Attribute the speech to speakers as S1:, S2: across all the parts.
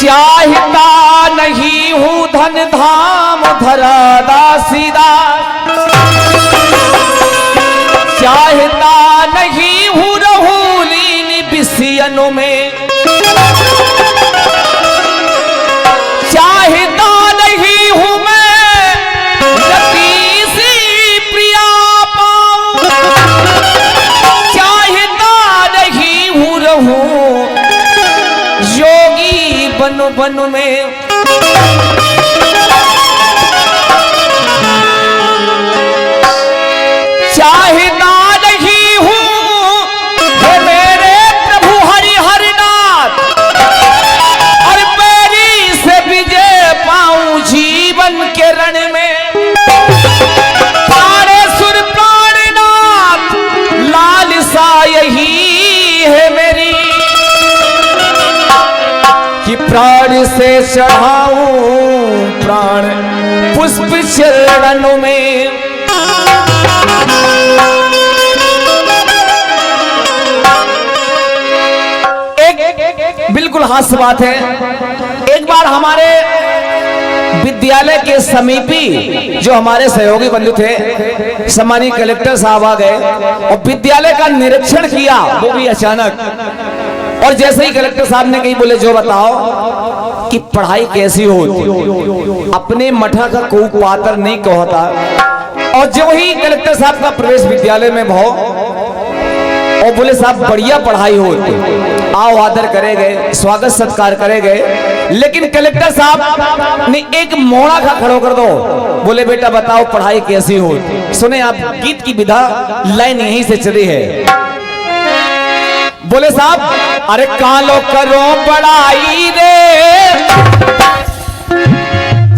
S1: चाहता नहीं हूँ धन धाम धरा दासीदा, चाहता नहीं हूँ रहूं लीन बिसियनों में, चाहता नहीं हूँ मैं रति सी प्रिया पाऊं, चाहता नहीं हूँ रहूं योगी बन बन में। चाहता नहीं हूँ हे मेरे प्रभु हरि हरनाथ, और मेरी से विजय पाऊं जीवन के रण में। प्राणेश्वर प्राणनाथ लालसा यही है मेरी, कि प्राण से चढ़ाऊं प्राण पुष्प चरणों में। बिल्कुल हास्य बात है, एक बार हमारे विद्यालय के समीपी जो हमारे सहयोगी बंधु थे, सम्मानीय कलेक्टर साहब आ गए और विद्यालय का निरीक्षण किया, वो भी अचानक। और जैसे ही कलेक्टर साहब ने कही, बोले जो बताओ कि पढ़ाई कैसी होती, अपने मठा का कोई पात्र नहीं कहता। और जो ही कलेक्टर साहब का प्रवेश विद्यालय में भाव और बोले साहब बढ़िया पढ़ाई होती, आओ आदर करे गए, स्वागत सत्कार करे गए। लेकिन कलेक्टर साहब ने एक मोड़ा का खड़ो कर दो, बोले बेटा बताओ पढ़ाई कैसी होती। सुने आप गीत की विधा लाइन यहीं से चली है। बोले साहब अरे कालो करो पढ़ाई रे,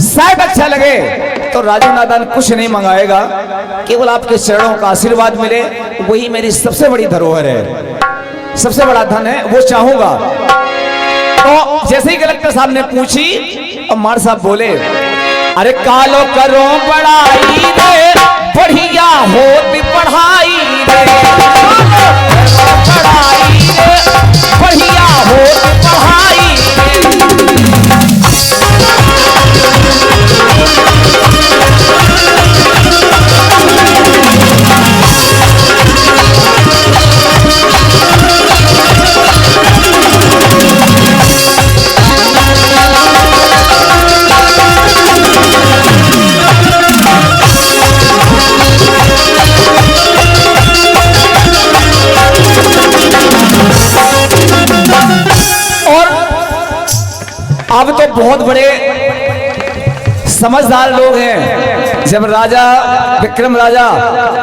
S1: शायद अच्छा लगे तो राजू नादान कुछ नहीं मंगाएगा, केवल आपके चरणों का आशीर्वाद मिले, वही मेरी सबसे बड़ी धरोहर है, सबसे बड़ा धन है, वो चाहूंगा। तो जैसे ही कलेक्टर साहब ने पूछी और मार साहब बोले अरे कालो करो पढ़ाई रे, बढ़िया होती पढ़ाई रे, पढ़ाई रे, बढ़िया होती पढ़ाई रे। अब तो बहुत बड़े समझदार लोग हैं। जब राजा विक्रम राजा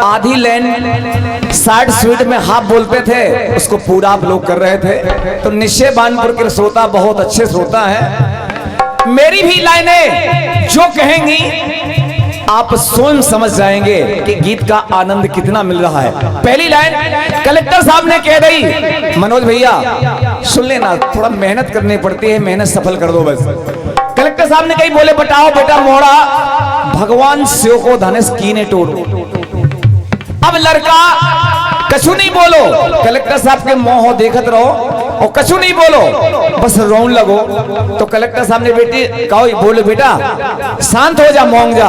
S1: आधी लाइन 60 स्पीड में हाफ बोलते थे, उसको पूरा आप लोग कर रहे थे। तो निश्चय बानपुर के श्रोता बहुत अच्छे श्रोता हैं। मेरी भी लाइनें जो कहेंगी आप स्वयं समझ जाएंगे कि गीत का आनंद कितना मिल रहा है। पहली लाइन कलेक्टर साहब ने कह दी, मनोज भैया सुन लेना, थोड़ा मेहनत करनी पड़ती है, मेहनत सफल कर दो बस। कलेक्टर साहब ने कही, बोले बताओ बेटा मोड़ा, भगवान शिव को धनुष कीने तोड़ो। अब लड़का कछु नहीं बोलो, कलेक्टर साहब के मोह देखत रहो और कछु नहीं बोलो, बस रोन लगो। तो कलेक्टर साहब ने बेटी कहो, बोले बेटा शांत हो जा, मौंग जा,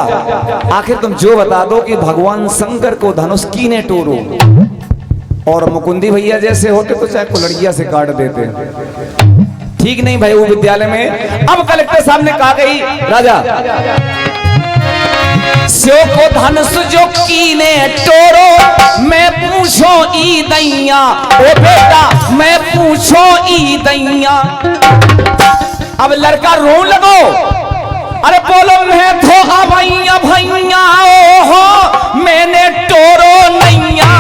S1: आखिर तुम जो बता दो कि भगवान शंकर को धनुष कीने तोड़ो। और मुकुंदी भैया जैसे होते तो चाहे कुलड़िया से काट देते, ठीक नहीं भाई वो विद्यालय में। अब कलेक्टर साहब ने कहा गई, राजा शिव को धनुष जो कीने तोड़ो, मैं पूछो ई दैया, ओ बेटा मैं पूछो ई दैया। अब लड़का रो लगो, अरे बोलो मैं तो भैया भैया हो, मैंने तोड़ो नैया।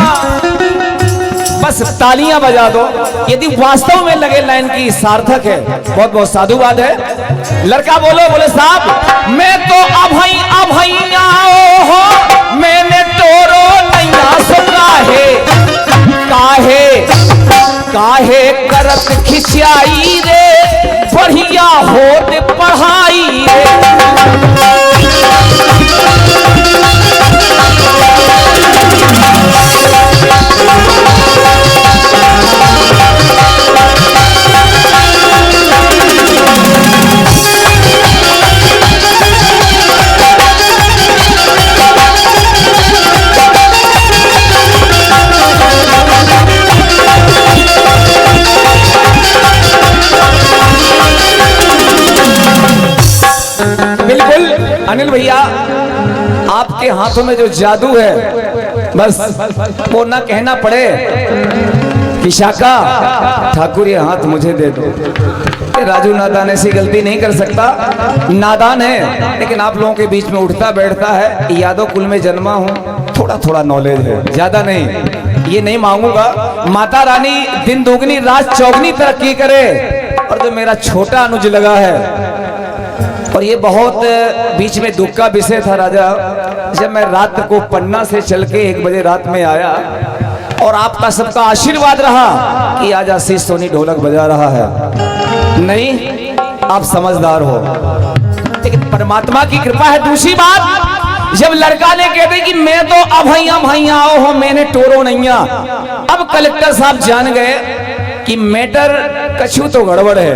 S1: बस तालियां बजा दो यदि वास्तव में लगे लाइन की सार्थक है, बहुत बहुत साधुवाद है। लड़का बोले साहब मैं तो अभैया हो, मैंने तोरो नैया सो काहे करत खिंचाई रे, बढ़िया होत पढ़ाई रे। अनिल भैया, आपके हाथों में जो जादू है, बस वो ना कहना पड़े कि शाका ठाकुर ये हाथ मुझे दे दो। राजू नादान ऐसी गलती नहीं कर सकता, नादान है लेकिन आप लोगों के बीच में उठता बैठता है। यादव कुल में जन्मा हूँ, थोड़ा थोड़ा नॉलेज है, ज्यादा नहीं। ये नहीं मांगूंगा, माता रानी दिन दोगुनी रात चौगुनी तरक्की करे। और जो मेरा छोटा अनुज लगा है, और ये बहुत बीच में दुख का विषय था राजा, जब मैं रात को पन्ना से चल के 1 बजे रात में आया और आपका सबका आशीर्वाद रहा कि आज आशीष सोनी ढोलक बजा रहा है। नहीं, आप समझदार हो, लेकिन परमात्मा की कृपा है। दूसरी बात, जब लड़का ने कहते कि मैं तो अभैया भैया आओ हो, मैंने टोरो नैया। अब कलेक्टर साहब जान गए कि मैटर कछु तो गड़बड़ है।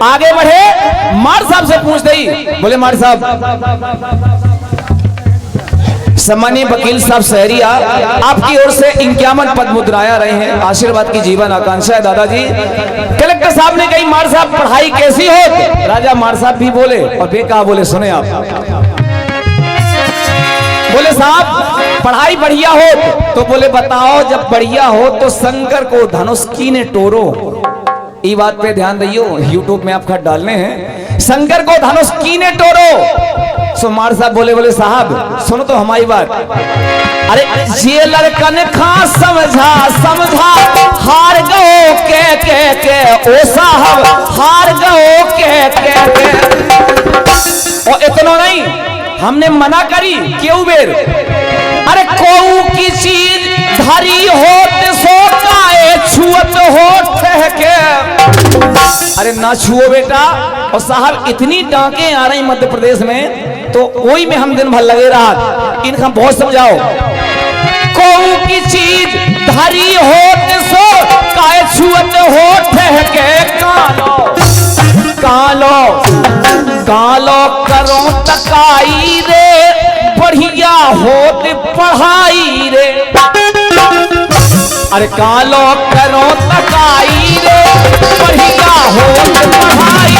S1: आगे बढ़े, मार साहब से पूछते ही बोले, मार साहब, सम्मानीय वकील साहब सहरिया, आपकी ओर से 51 पद मुद्राया रहे हैं, आशीर्वाद की जीवन आकांक्षा है दादाजी। कलेक्टर साहब ने कही, मार साहब पढ़ाई कैसी हो? राजा मार साहब भी बोले और बेका बोले, सुने आप। बोले साहब पढ़ाई बढ़िया हो तो बोले बताओ, जब बढ़िया हो तो शंकर को धनुष कीने टोरो। ये बात पे ध्यान दियो, यूट्यूब में आप खत डालने हैं, शंकर को धनुष कीने टोरो। सो मार साहब बोले साहब सुनो तो हमारी बात। अरे ये लड़कन खा समझा हार गो के ओ साहब हार गो के। और इतना नहीं, हमने मना करी क्यों बेर? अरे कोऊ की चीज धरी होत सो काए छुअत होत के। अरे ना छुओ बेटा। और साहब इतनी डांके आ रही मध्य प्रदेश में, तो वही में हम दिन भर लगे रहा। इनका बहुत समझाओ, कोऊ की चीज धरी होत सो काए छुअत होत के। कालो कालो करो तकाई रे, बढ़िया होत पढ़ाई रे। अरे कालो करो तकाई रे, बढ़िया होत पढ़ाई।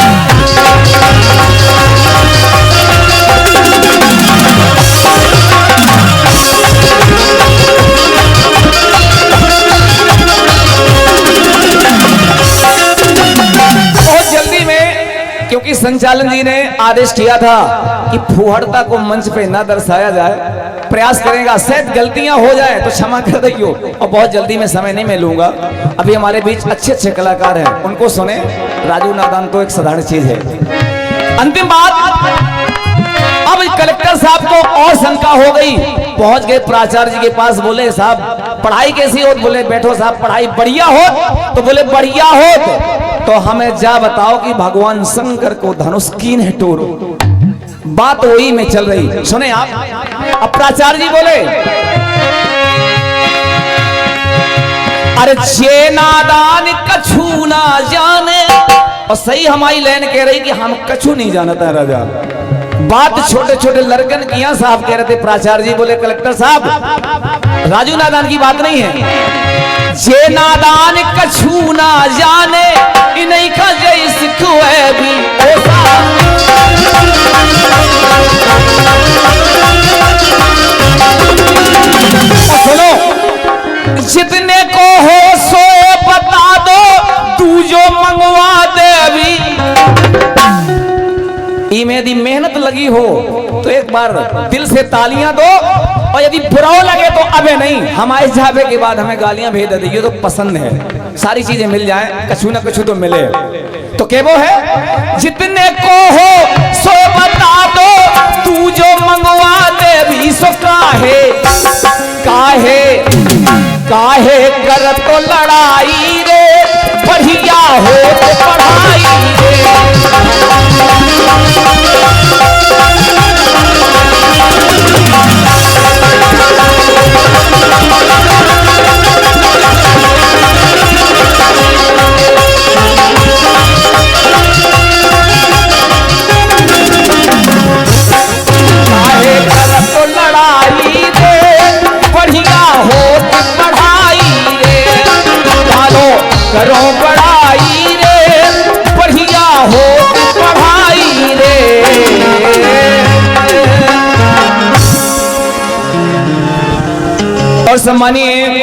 S1: क्योंकि संचालन जी ने आदेश किया था कि फुहड़ता को मंच पे ना दर्शाया जाए, प्रयास करेगा, शायद गलतियां हो जाए तो क्षमा कर दियो। और बहुत जल्दी में समय नहीं मैं लूंगा। अभी हमारे बीच अच्छे अच्छे कलाकार हैं, उनको सुने। राजू नादान तो एक साधारण चीज है। अंतिम बात, अब कलेक्टर साहब को और शंका हो गई, पहुंच गए प्राचार्य जी के पास। बोले साहब पढ़ाई कैसी हो? बोले बैठो साहब, पढ़ाई बढ़िया हो? तो बोले बढ़िया हो तो हमें जा बताओ कि भगवान शंकर को धनुष कीन है टोरो। बात वही में चल रही, सुने आप। अब प्राचार्य जी बोले, अरे जे नादान कछु ना जाने। और सही हमारी लाइन कह रही कि हम कछु नहीं जानता है राजा। बात छोटे छोटे लड़कन किया साहब कह रहे थे। प्राचार्य जी बोले, कलेक्टर साहब राजू नादान की बात नहीं है, जे नादान कछु ना जाने, इन्हीं का जय सिखवे भी ओ साहब। सुनो, जितने को हो सो बता दो, तू जो मंगवा देवी। इमें यदि मेहनत लगी हो तो एक बार दिल से तालियां दो, और यदि बुरा लगे तो अबे नहीं, हमारे जाबे के बाद हमें गालियां भेज दे, ये तो पसंद है। सारी चीजें मिल जाए, कछु ना कछु तो मिले। तो क्या वो है, जितने को हो सो बता दो, तू जो मंगवा दे भी सो काहे काहे काहे कर तो लड़ाई रे, बढ़िया हो तो पढ़ाई रे। करो बड़ाई रे, बढ़िया सम्मानीय